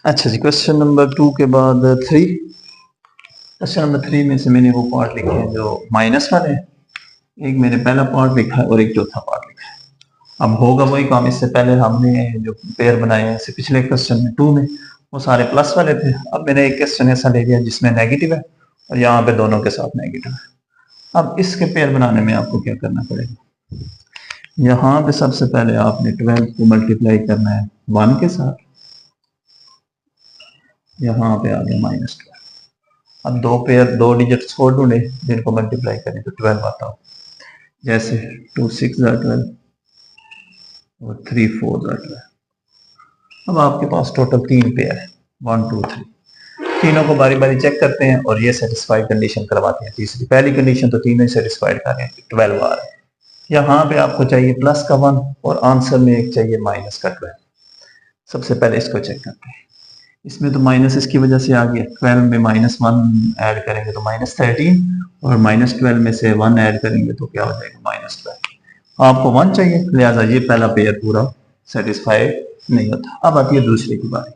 अच्छा जी, question number 2 के बाद 3। क्वेश्चन नंबर 3 में से मैंने वो पार्ट लिखे हैं जो माइनस वाले हैं, एक मैंने पहला पार्ट लिखा है और एक चौथा पार्ट लिखा है। अब होगा वही काम, इससे पहले हमने जो पेयर बनाए हैं, इससे पिछले क्वेश्चन में 2 में वो सारे प्लस वाले थे। अब मैंने एक क्वेश्चन ऐसा ले लिया जिसमें नेगेटिव है और यहाँ पे दोनों के साथ नेगेटिव है। अब इसके पेयर बनाने में आपको क्या करना पड़ेगा, यहाँ पे सबसे पहले आपने 12 को मल्टीप्लाई करना है 1 के साथ, यहाँ पे आ गया -12। अब दो पेयर, दो डिजिट छोड़ ढूंढे जिनको मल्टीप्लाई करें तो 12 आता हो, जैसे 2 6 12 और 3 4 12। अब आपके पास टोटल 3 पेयर है, 1 2 3। तीनों को बारी बारी चेक करते हैं और ये सेटिस्फाइड कंडीशन करवाते हैं। तीसरी पहली कंडीशन तो तीनों ही सेटिस्फाइड कर रहे हैं, 12 आ रहा है। यहाँ पे आपको चाहिए प्लस का 1 और आंसर में एक चाहिए माइनस का 12। सबसे पहले इसको चेक करते हैं। इसमें तो माइनस इसकी वजह से आ गया, 12 में -1 ऐड करेंगे तो -13 और -12 में से 1 ऐड करेंगे तो क्या हो जाएगा -12। आपको 1 चाहिए, लिहाजा ये पहला पेयर पूरा सेटिस्फाइड नहीं होता। अब आती है दूसरे की बारी।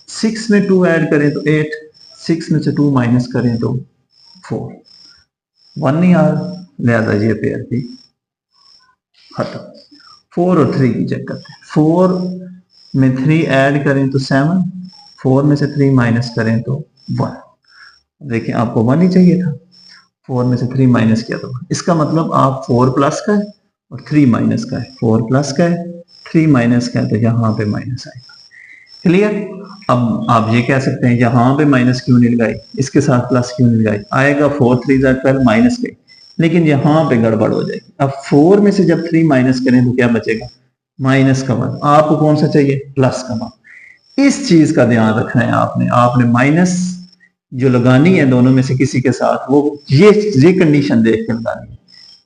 6 में 2 ऐड करें तो 8, 6 में से 2 माइनस करें तो 4। 1 नहीं आ रहा, लिहाजा ये पेयर भी खत्म। 4 और 3 की चेक करते हैं। 4 में 3 ऐड करें तो 7, 4 में से 3 माइनस करें तो 1। देखिए आपको 1 ही चाहिए था, 4 में से 3 माइनस किया तो 1। इसका मतलब आप 4 प्लस का है और 3 माइनस का है, 4 प्लस का है 3 माइनस का है, तो यहाँ पे माइनस आएगा। क्लियर। अब आप ये कह सकते हैं यहाँ पे माइनस क्यों नहीं लगाई, इसके साथ प्लस क्यों नहीं लगाई, आएगा 4 3 12 माइनस के, लेकिन यहाँ पे गड़बड़ हो जाएगी। अब 4 में से जब 3 माइनस करें तो क्या बचेगा, माइनस का 1। आपको कौन सा चाहिए, प्लस का 1। इस चीज का ध्यान रखना है आपने माइनस जो लगानी है दोनों में से किसी के साथ, वो ये कंडीशन देख के लगानी है।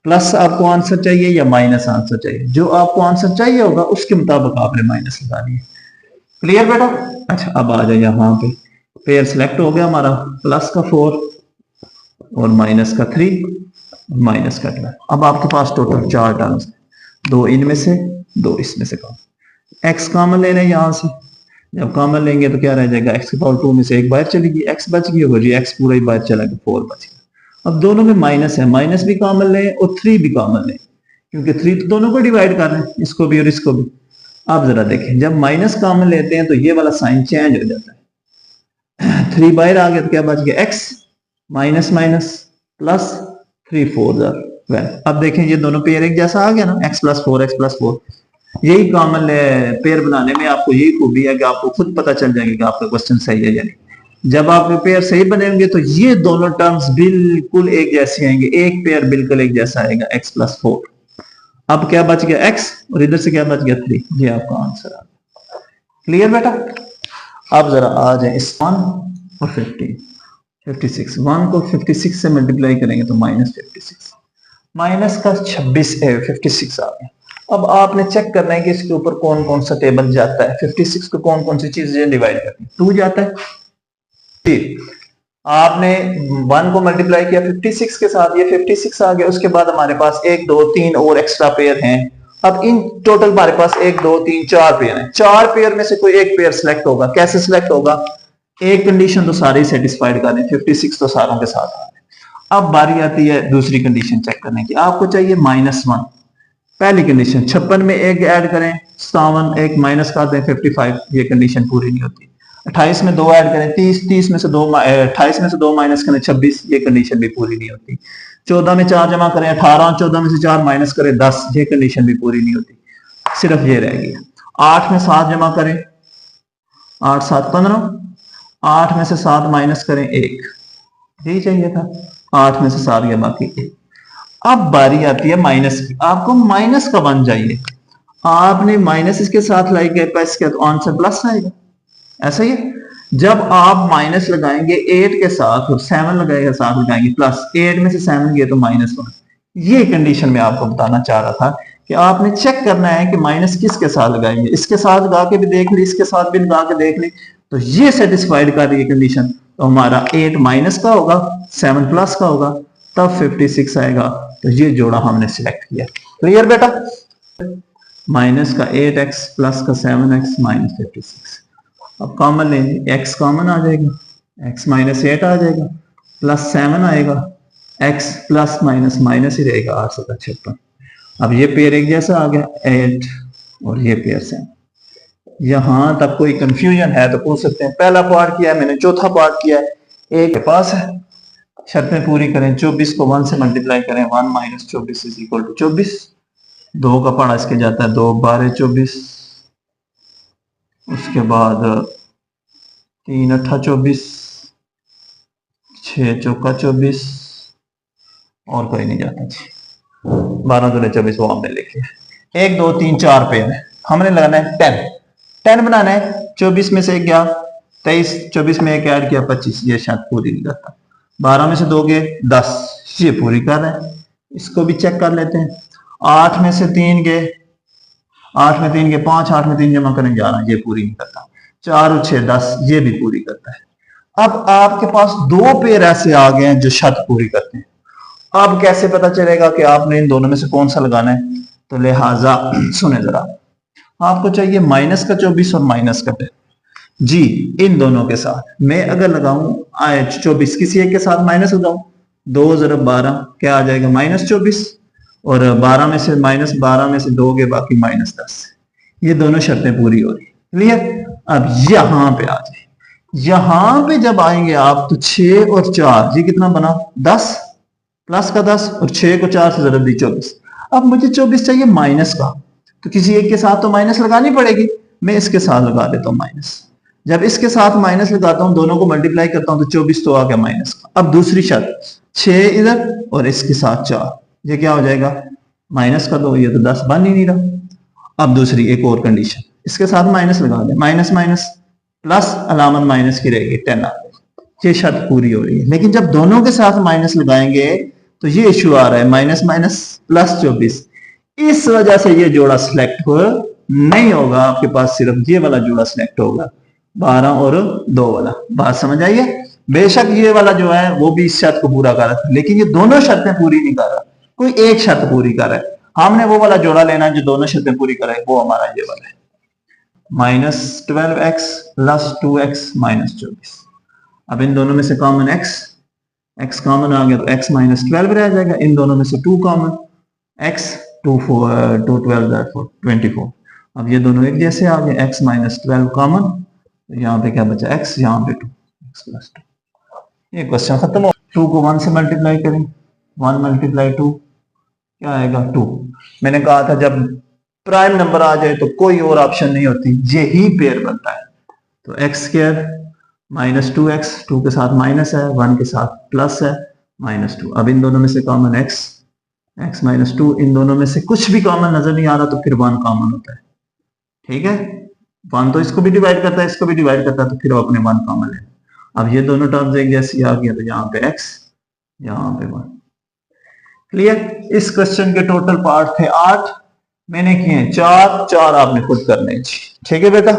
प्लस आपको आंसर चाहिए या माइनस आंसर चाहिए, जो आपको आंसर चाहिए होगा उसके मुताबिक आपने माइनस लगानी है। क्लियर बेटा। अच्छा अब आ जाए, यहाँ पे पेयर सिलेक्ट हो गया हमारा, प्लस का 4 और माइनस का 3, माइनस का 12। अब आपके पास टोटल 4 टर्म्स है, 2 इनमें से 2 इसमें से कॉमन। एक्स कॉमन ले रहे हैं यहाँ से, जब कॉमन लेंगे तो क्या रह जाएगा, एक्स की पावर 2 में से एक बाहर चलेगी, एक्स बच गई होगी, एक्स पूरा ही बाहर चला गया, 4 बच गया। अब दोनों में माइनस है, माइनस भी कॉमन लें और 3 भी कॉमन लें, क्योंकि 3 तो दोनों को डिवाइड कर रहे हैं, इसको भी और इसको भी। आप जरा देखें, जब माइनस कॉमन लेते हैं तो ये वाला साइन चेंज हो जाता है। 3 बाहर आ गया तो क्या बच गया, एक्स माइनस माइनस प्लस 3 4 12। अब देखें ये दोनों पेयर एक जैसा आ गया ना, x प्लस 4 x प्लस 4। यही कॉमन पेयर बनाने में आपको यही खूबी है कि आपको खुद पता चल जाएगी कि आपका क्वेश्चन सही है या नहीं। जब आपके पेयर सही बनेंगे तो ये दोनों टर्म्स बिल्कुल एक जैसे आएंगे, एक पेयर बिल्कुल एक जैसा आएगा, x प्लस 4। अब क्या बच गया, x और इधर से क्या बच गया 3। ये आपका आंसर आ गया। क्लियर बेटा। अब जरा आ जाए इस 1 और 56। 1 को 56 से मल्टीप्लाई करेंगे तो -56, माइनस का 56 आ गया। अब आपने चेक करना है कि इसके ऊपर कौन कौन सा टेबल जाता है, 56 को कौन कौन सी चीजें डिवाइड करती है। 2 जाता है, ठीक। आपने 1 को मल्टीप्लाई किया 56 के साथ, ये 56 आ गया। उसके बाद हमारे पास 1 2 3 और एक्स्ट्रा पेयर हैं। अब इन टोटल हमारे पास 1 2 3 4 पेयर हैं। 4 पेयर में से कोई एक पेयर सिलेक्ट होगा। कैसे सिलेक्ट होगा, एक कंडीशन तो सारे सेटिस्फाइड कर रहे हैं, 56 तो सारों के साथ आ रहे हैं। अब बारी आती है दूसरी कंडीशन चेक करने की। आपको चाहिए -1। पहली कंडीशन 56 में एक ऐड करें 57, एक माइनस कर दें 55, ये कंडीशन पूरी नहीं होती। 28 में 2 ऐड करें 30, 30 में से 2 28 में से 2 माइनस करें 26, ये कंडीशन भी पूरी नहीं होती। 14 में 4 जमा करें 18, 14 में से 4 माइनस करें 10, ये कंडीशन भी पूरी नहीं होती। सिर्फ ये रह गया। 8 में 7 जमा करें, 8 7 15, 8 में से 7 माइनस करें 1, यही चाहिए था। 8 में से 7 गया बाकी 1। अब बारी आती है माइनस की। आपको माइनस का 1 चाहिए, आपने माइनस इसके साथ लाई के पास क्या, तो आंसर प्लस आएगा। ऐसा ही है, जब आप माइनस लगाएंगे 8 के साथ और 7 लगाएगा साथ लगाएंगे प्लस, 8 में से 7 गया तो -1। ये कंडीशन में आपको बताना चाह रहा था कि आपने चेक करना है कि माइनस किसके साथ लगाएंगे। इसके साथ लगा के भी देख ली, इसके साथ भी लगा के देख ली, तो ये सेटिस्फाइड कर रही है कंडीशन, तो हमारा 8 माइनस का होगा, 7 प्लस का होगा, तब 56 आएगा। तो ये जोड़ा हमने सिलेक्ट किया। क्लियर बेटा। माइनस का 8x प्लस का 7x -56। अब कॉमन लेंगे, x कॉमन आ जाएगा, x माइनस 8 आ जाएगा, प्लस 7 आएगा, x प्लस माइनस माइनस ही रहेगा 856। अब ये पेयर एक जैसा आ गया 8 और ये पेयर सेम। यहां तक कोई कंफ्यूजन है तो पूछ सकते हैं। पहला पार्ट किया है मैंने, चौथा पार्ट किया है, एक के पास है, शर्तें पूरी करें, 24 को 1 से मल्टीप्लाई करें, 1 माइनस 24 इज इक्वल टू 24। 2 का पढ़ा इसके जाता है 2 12 24, उसके बाद 3 8 24, 6 चौका 24 और कोई नहीं जाता जी, 12 दूने 24 वो हमने लिखे। 1 2 3 4 पेयर है, हमने लगाना है 10 बनाना है। 24 में से एक गया 23, 24 में एक ऐड किया 25, ये शायद पूरी नहीं करता। 12 में से 2 गए 10, ये पूरी कर रहा है, इसको भी चेक कर लेते हैं। 8 में से 3 गए, 8 में 3 गए 5, 8 में 3 जमा करें 11, ये पूरी नहीं करता। 4 और 6 10, ये भी पूरी करता है। अब आपके पास 2 पेयर ऐसे आ गए हैं जो शर्त पूरी करते हैं। अब कैसे पता चलेगा कि आपने इन दोनों में से कौन सा लगाना है? तो लिहाजा सुने जरा, आपको चाहिए माइनस का 24 और माइनस का 10 जी। इन दोनों के साथ मैं अगर लगाऊं 24, किसी एक के साथ माइनस लगाऊं, 2 × 12 क्या आ जाएगा माइनस 24, और 12 में से माइनस 12 में से 2 के बाकी माइनस 10। ये दोनों शर्तें पूरी हो रही, क्लियर। अब यहां पे आ जाए, यहां पे जब आएंगे आप तो 6 और 4, ये कितना बना 10, प्लस का 10 और 6 को 4 से जरूर दी 24। अब मुझे 24 चाहिए माइनस का, तो किसी एक के साथ तो माइनस लगानी पड़ेगी, मैं इसके साथ लगा देता हूं माइनस। जब इसके साथ माइनस लगाता हूं, दोनों को मल्टीप्लाई करता हूं तो 24 तो आ गया माइनस का। अब दूसरी शर्त, 6 इधर और इसके साथ 4, ये क्या हो जाएगा माइनस का 2, ये तो 10 बन ही नहीं रहा। अब दूसरी एक और कंडीशन, इसके साथ माइनस लगा दें, माइनस माइनस प्लस अलामत माइनस की रहेगी 10 आ जाएगी, ये शर्त पूरी हो रही है। लेकिन जब दोनों के साथ माइनस लगाएंगे तो ये इश्यू आ रहा है माइनस माइनस प्लस 24, इस वजह से ये जोड़ा सिलेक्ट नहीं होगा, आपके पास सिर्फ ये वाला जोड़ा सिलेक्ट होगा, 12 और 2 वाला। बात समझ आई है? बेशक ये वाला जो है वो भी इस शर्त को पूरा कर रहा है, लेकिन ये दोनों शर्तें पूरी नहीं कर रहा, कोई एक शर्त पूरी कर रहा है। हमने वो वाला जोड़ा लेना है जो दोनों शर्तें पूरी करे, वो हमारा ये वाला है, -12x + 2x - 24। अब इन दोनों में से कॉमन x कॉमन आ गया तो x - 12 रह जाएगा, इन दोनों में से 2 कॉमन, x 2 12 24। अब ये दोनों एक जैसे आ गए, x - 12 कॉमन, तो यहाँ पे क्या बचा x, यहाँ पे 2, x + 2। ये क्वेश्चन खत्म हो। 2 को 1 से मल्टीप्लाई करें, 1 × 2 क्या आएगा 2। मैंने कहा था जब प्राइम नंबर आ जाए तो कोई और ऑप्शन नहीं होती, यही पेयर बनता है। तो x² -2x, 2 के साथ माइनस है, 1 के साथ प्लस है, -2। अब इन दोनों में से कॉमन x - 2, इन दोनों में से कुछ भी कॉमन नजर नहीं आ रहा तो फिर 1 कॉमन होता है, ठीक है। 1 तो इसको भी डिवाइड करता है, इसको भी डिवाइड करता है, तो फिर अपने 1 कॉमन है। अब ये दोनों टर्म्स एक जैसी आ गया, तो यहाँ पे x, यहाँ पे 1। क्लियर। इस क्वेश्चन के टोटल पार्ट थे 8, मैंने किए 4 आपने खुद करने, ठीक है बेटा।